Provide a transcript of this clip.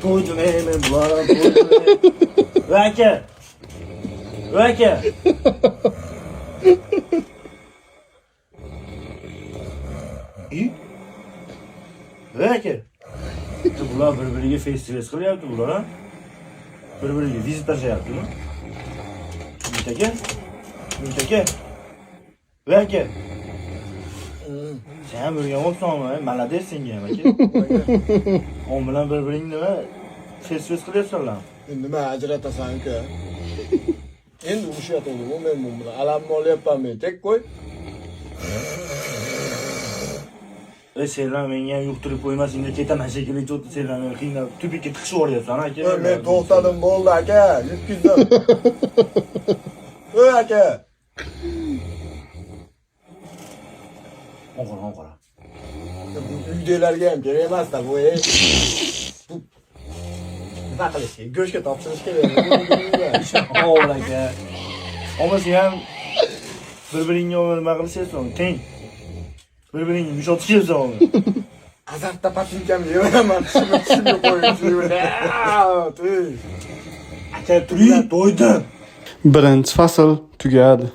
to'ydim men bular to'ydim. Va aka. Va aka. Va aka. Bular bir-biriga festival qilyapti bular, ha? Bir-biriga vizit tashlayaptimi? Aka. Aka. Va aka. Sen birga olsanmi? Malades senga ham aka. On bilan bir-biring nima festival qilyapsanlar? Nima ajratasan-ku? Endi urishyaptimi men bu bilan? Alamni olyapmanmi? Tek qo'y. Senlar menga ham yuqtirib qo'ymasinglar, ketaman shekilli cho'tdi senlarni qiynab, tubikka tiqishib yuboryapsan aka. Men to'xtadim bo'ldi aka, yutkizdim. Aka. O'qira. Uydalarga ham kerak emas-da bu. Nima qilish kerak? Go'shtga topshirish kerak. O'g'il aka. Ammo sen ham bir-biringga nima qilishyapsan? Teng. Bir-biringni yumshatishayapsan uni. Azartda patinkam yeyveraman, tushimga qo'yib. Aka, turing, to'ydim. Birinchi fasl tugadi.